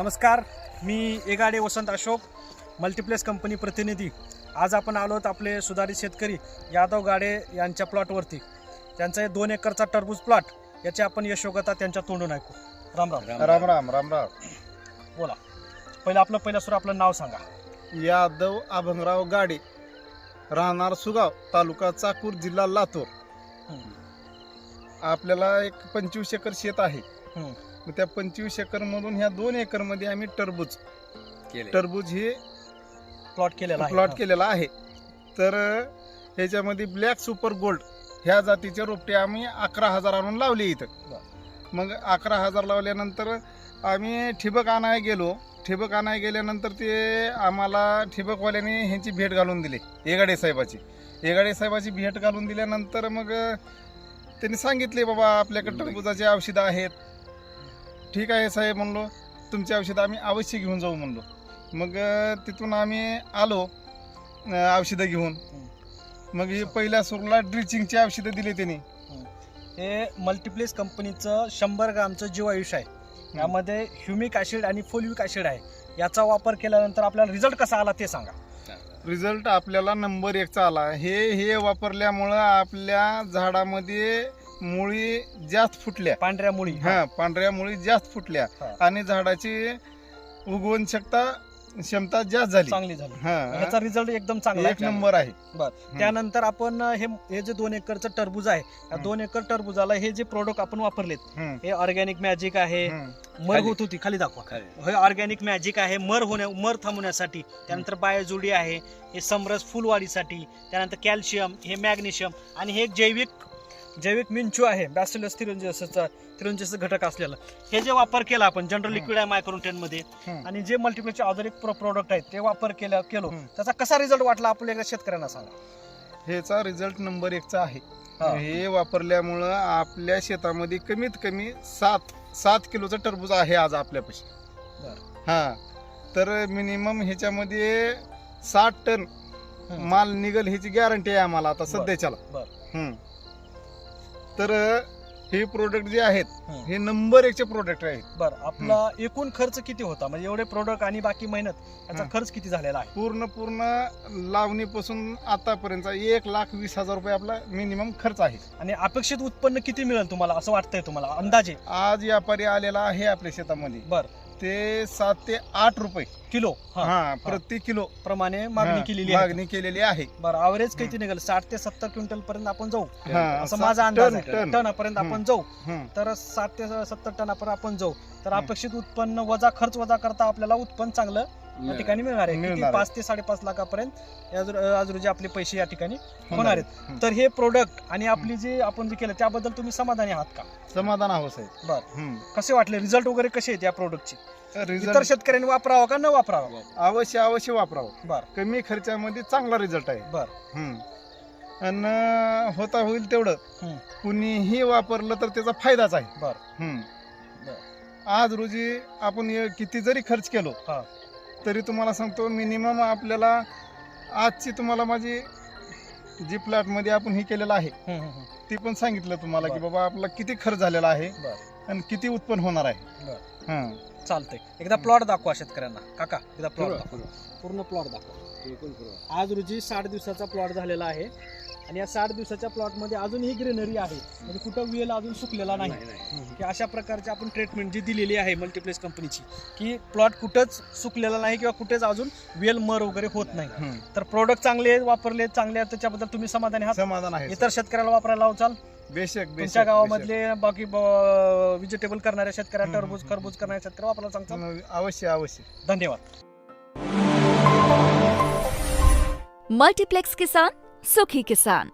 नमस्कार, मी एगाडे वसंत Ashok, multiplex company प्रतिनिधी। आज आपण आलो आहोत आपले सुधारित शेतकरी यादव गाडे यांच्या प्लॉटवरती। त्यांचा 2 एकरचा टरबूज प्लॉट, याची आपण यशोगाथा त्यांच्या तोंडून ऐकू। राम राम राम राम राम राम। बोला, पहिला सुरू आपलं नाव सांगा। यादव अभंगराव गाडे, राहणार सुगाव, तालुका चाकूर, जिल्हा लातूर। आपल्याला एक 25 एकर शेत आहे। मग त्या 25 एकर मधून ह्या 2 एकर मध्ये आम्ही टरबूज हे प्लॉट केलेला आहे। तर ह्याच्यामध्ये ब्लॅक सुपर गोल्ड ह्या जातीचे रोपटे आम्ही 11,000 आणून लावले इथं। मग 11,000 लावल्यानंतर आम्ही ठिबक आणायला गेलो। ठिबक आणायला गेल्यानंतर ते आम्हाला ठिबकवाल्याने ह्यांची भेट घालून दिली, एगाडे साहेबाची भेट घालून दिल्यानंतर मग त्यांनी सांगितले, बाबा आपल्याकडे टरबुजाचे औषधं आहेत। ठीक आहे साहेब म्हणलो, तुमची औषधं आम्ही अवश्य घेऊन जाऊ म्हणलो। मग तिथून आम्ही आलो औषधं घेऊन। मग हे पहिल्या सुरूला ड्रिचिंगची औषधं दिली त्यांनी। हे मल्टीप्लेक्स कंपनीचं 100 ग्रामचं जीवायुष आहे। यामध्ये ह्युमिक ऍसिड आणि फोलिक ऍसिड आहे। याचा वापर केल्यानंतर आपल्याला रिझल्ट कसा आला ते सांगा। रिझल्ट आपल्याला नंबर 1 चा आला। हे वापरल्यामुळं आपल्या झाडामध्ये मुळी जास्त फुटल्या, पांढऱ्या मुळी पांढऱ्या मुळी जास्त फुटल्या आणि झाडाची उगवण क्षमता जास्त झाली, चांगली झाली। याचा रिझल्ट एकदम चांगला, 1 नंबर आहे। त्यानंतर आपण हे जे 2 एकरचं टरबूज आहे, या 2 एकर टरबुजाला हे जे प्रोडक्ट आपण वापरलेत, हे ऑर्गॅनिक मॅजिक आहे। मर होत होती, खाली दाखवा। हे ऑर्गॅनिक मॅजिक आहे मर थांबवण्यासाठी। त्यानंतर बायोजुडी आहे, हे समरस फुलवाढीसाठी। त्यानंतर कॅल्शियम, हे मॅग्नेशियम, आणि हे जैविक मिंचू आहे, बॅसिलस थिरुंजिसचा घटक असलेलं। हे जे वापर केला आपण जनरल लिक्विड आहे मायक्रोन्यूट्रन मध्ये, आणि जे मल्टीप्लेक्सचे अदर एक प्रोडक्ट आहेत ते वापर केलो, त्याचा कसा रिझल्ट वाटला आपल्या एकदा शेतकऱ्यांना सांगा। ह्याचा रिझल्ट नंबर 1 चा आहे। हे वापरल्यामुळं आपल्या शेतामध्ये कमीत कमी 7 किलोचं टरबूज आहे आज आपल्यापाशी। तर मिनिमम ह्याच्यामध्ये 60 टन माल निघल ह्याची गॅरंटी आहे आम्हाला आता सध्याच्याला। तर हे प्रोडक्ट जे आहेत हे नंबर 1 चे प्रोडक्ट आहेत। बरं, आपला एकूण खर्च किती होता, म्हणजे एवढे प्रोडक्ट आणि बाकी मेहनत याचा खर्च किती झालेला आहे? पूर्ण लावणीपासून आतापर्यंत 1,20,000 रुपये आपला मिनिमम खर्च आहे। आणि अपेक्षित उत्पन्न किती मिळेल तुम्हाला असं वाटतंय तुम्हाला अंदाजे? आज व्यापारी आलेला आहे आपल्या शेतामध्ये, बरं, ते 7 ते 8 रुपये किलो प्रति किलो प्रमाणे मागणी केलेली आहे। बरं, ॲव्हरेज किती निघेल? 60 ते 70 क्विंटल पर्यंत आपण जाऊ, असं माझा अंदाज आहे। टनापर्यंत आपण जाऊ, तर 7 ते 70 टनापर्यंत आपण जाऊ। तर अपेक्षित उत्पन्न वजा खर्च वजा करता आपल्याला उत्पन्न चांगलं या ठिकाणी मिळणार आहे। 5 ते 5.5 लाखापर्यंत आज रोजी आपले पैसे या ठिकाणी होणार आहेत। तर हे प्रोडक्ट आणि आपली जे आपण जे केलं त्याबद्दल तुम्ही समाधानी आहात का? समाधान आहोत साहेब। बरं, कसे वाटले रिझल्ट वगैरे कसे आहेत या प्रोडक्टचे? इतर शेतकऱ्यांनी वापरावं का न वापरावं? अवश्य वापरावं। बरं, कमी खर्चामध्ये चांगला रिझल्ट आहे। बरं, आणि होता होईल तेवढं कुणीही वापरलं तर त्याचा फायदाच आहे। बरं, आज रोजी आपण किती जरी खर्च केलो तरी तुम्हाला सांगतो, मिनिमम आपल्याला आजची तुम्हाला माझी जी प्लॉट मध्ये आपण हे केलेलं आहे ती पण सांगितलं तुम्हाला की बाबा आपला किती खर्च झालेला आहे आणि किती उत्पन्न होणार आहे। चालतंय, एकदा प्लॉट दाखवा शेतकऱ्यांना। काका, एकदा प्लॉट दाखवा, पूर्ण प्लॉट दाखवा। आज रोजी 60 दिवसाचा प्लॉट झालेला आहे, आणि या 60 दिवसाच्या प्लॉट मध्ये अजूनही ग्रीनरी आहे, म्हणजे कुठं वेल अजून सुकलेला नाही। की अशा प्रकारची आपण ट्रीटमेंट जी दिलेली आहे मल्टीप्लेक्स कंपनीची, की प्लॉट कुठंच सुकलेला नाही किंवा कुठेच अजून वेल मर वगैरे होत नाही। तर प्रोडक्ट चांगले वापरले, चांगले आहेत, त्याच्याबद्दल तुम्ही समाधानी आहात? समाधान आहे। इतर शेतकऱ्याला वापरायला लावचाल? बेशक तुमच्या गावामधले बाकी व्हेजिटेबल करणाऱ्या शेतकऱ्या, टरबूज खरबूज करणाऱ्या शेतकऱ्या वापरायला सांगता? अवश्य। धन्यवाद। मल्टीप्लेक्स किसान, सुखी किसान।